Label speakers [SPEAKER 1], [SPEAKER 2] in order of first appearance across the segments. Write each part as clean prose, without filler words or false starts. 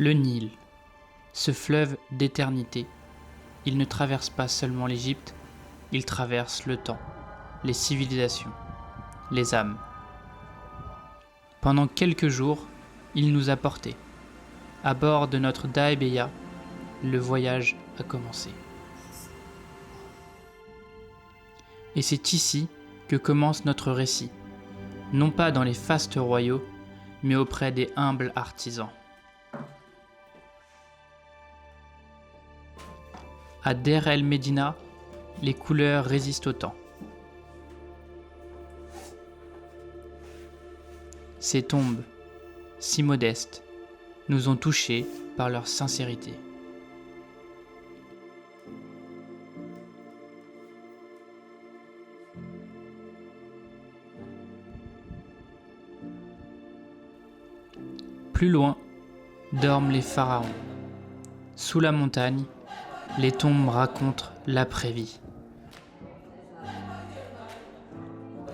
[SPEAKER 1] Le Nil, ce fleuve d'éternité, il ne traverse pas seulement l'Égypte, il traverse le temps, les civilisations, les âmes. Pendant quelques jours, il nous a portés. À bord de notre Dahébeya, le voyage a commencé. Et c'est ici que commence notre récit, non pas dans les fastes royaux, mais auprès des humbles artisans. À Der El Médina, les couleurs résistent au temps. Ces tombes, si modestes, nous ont touchés par leur sincérité. Plus loin, dorment les pharaons. Sous la montagne, les tombes racontent l'après-vie.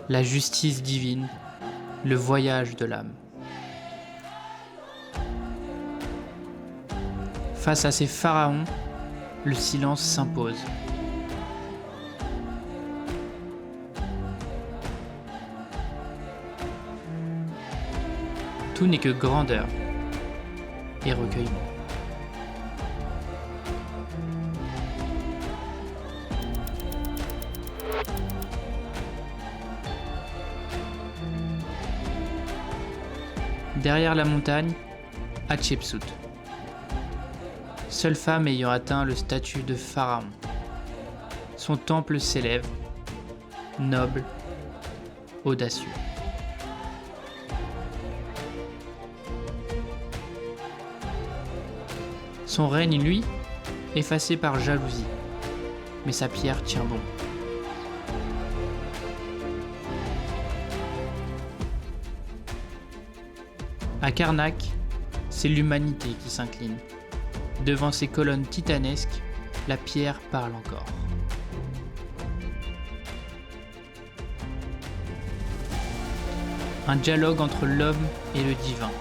[SPEAKER 1] La justice divine, le voyage de l'âme. Face à ces pharaons, le silence s'impose. Tout n'est que grandeur et recueillement. Derrière la montagne, Hatshepsut, seule femme ayant atteint le statut de pharaon. Son temple s'élève, noble, audacieux. Son règne, lui, effacé par jalousie, mais sa pierre tient bon. À Karnak, c'est l'humanité qui s'incline. Devant ces colonnes titanesques, la pierre parle encore. Un dialogue entre l'homme et le divin.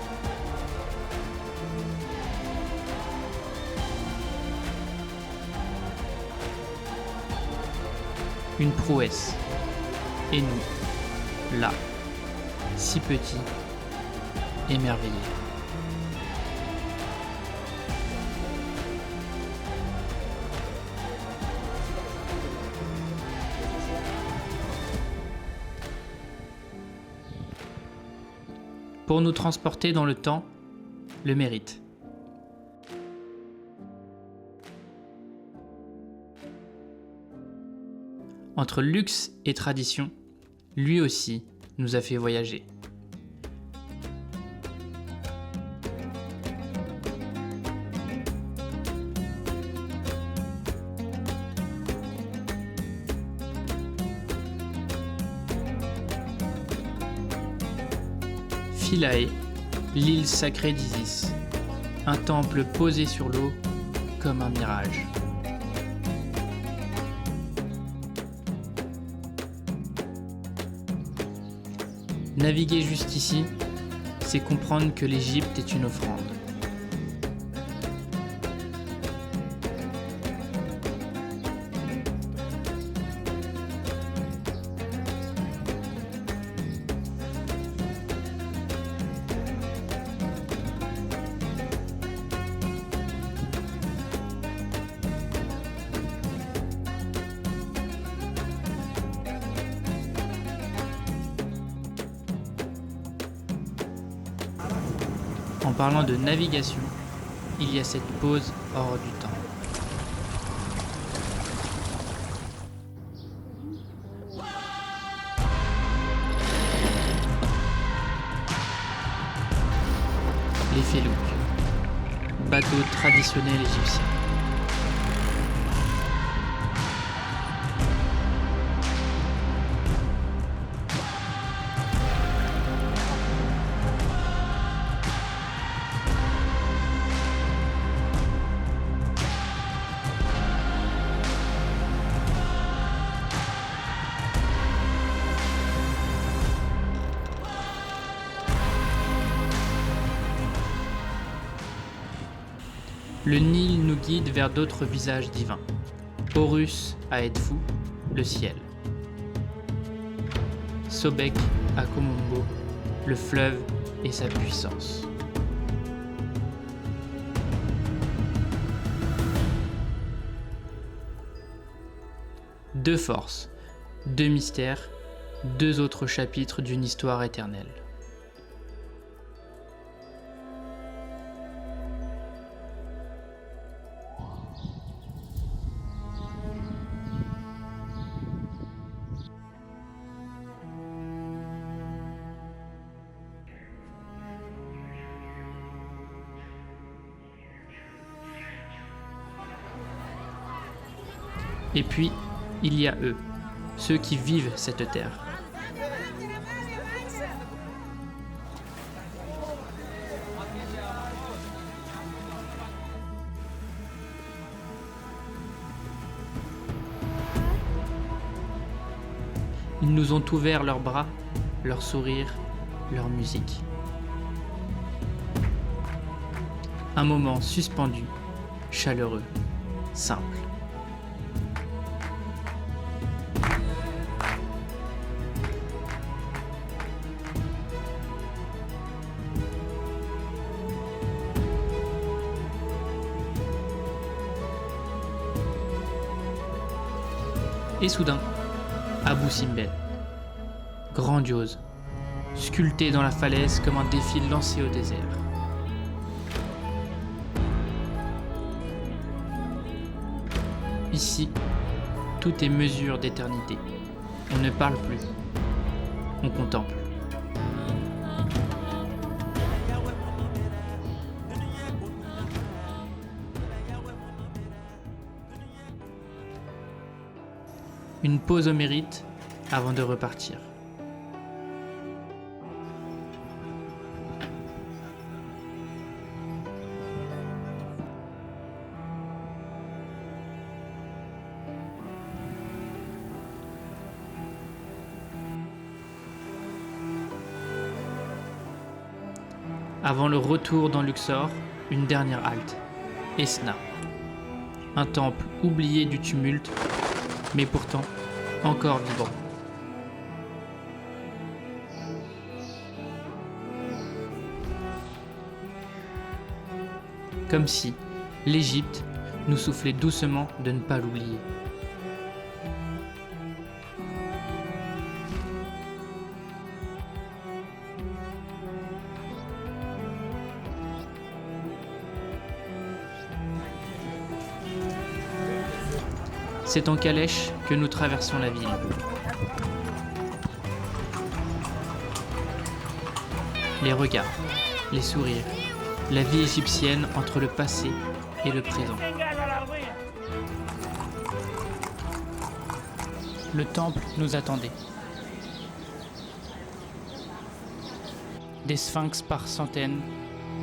[SPEAKER 1] Une prouesse. Et nous, là, si petits, émerveillés. Pour nous transporter dans le temps, le mérite. Entre luxe et tradition, lui aussi nous a fait voyager. Philae, l'île sacrée d'Isis, un temple posé sur l'eau comme un mirage. Naviguer juste ici, c'est comprendre que l'Égypte est une offrande. En parlant de navigation, il y a cette pause hors du temps. Les felouks, bateaux traditionnels égyptiens. Le Nil nous guide vers d'autres visages divins. Horus à Edfu, le ciel. Sobek à Komombo, le fleuve et sa puissance. Deux forces, deux mystères, deux autres chapitres d'une histoire éternelle. Et puis, il y a eux, ceux qui vivent cette terre. Ils nous ont ouvert leurs bras, leurs sourires, leur musique. Un moment suspendu, chaleureux, simple. Et soudain, Abu Simbel, grandiose, sculpté dans la falaise comme un défi lancé au désert. Ici, tout est mesure d'éternité. On ne parle plus, on contemple. Une pause au mérite avant de repartir. Avant le retour dans Luxor, une dernière halte, Esna. Un temple oublié du tumulte, mais pourtant encore vibrant. Comme si l'Égypte nous soufflait doucement de ne pas l'oublier. C'est en calèche que nous traversons la ville. Les regards, les sourires, la vie égyptienne entre le passé et le présent. Le temple nous attendait. Des sphinx par centaines,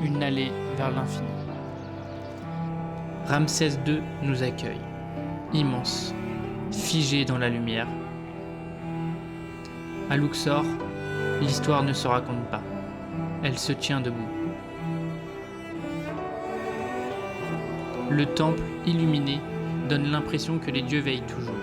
[SPEAKER 1] une allée vers l'infini. Ramsès II nous accueille. Immense, figé dans la lumière. À Luxor, l'histoire ne se raconte pas, elle se tient debout. Le temple illuminé donne l'impression que les dieux veillent toujours.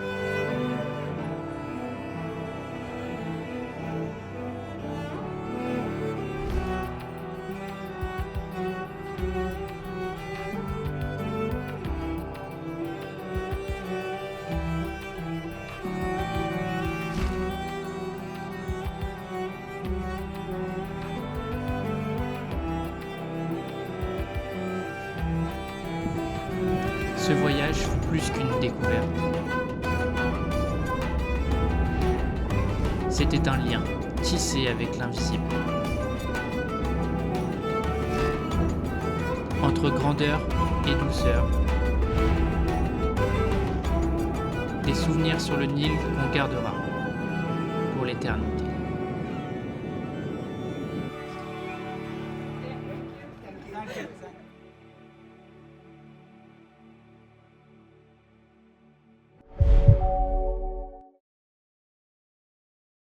[SPEAKER 1] Ce voyage fut plus qu'une découverte. C'était un lien tissé avec l'invisible. Entre grandeur et douceur. Des souvenirs sur le Nil qu'on gardera pour l'éternité.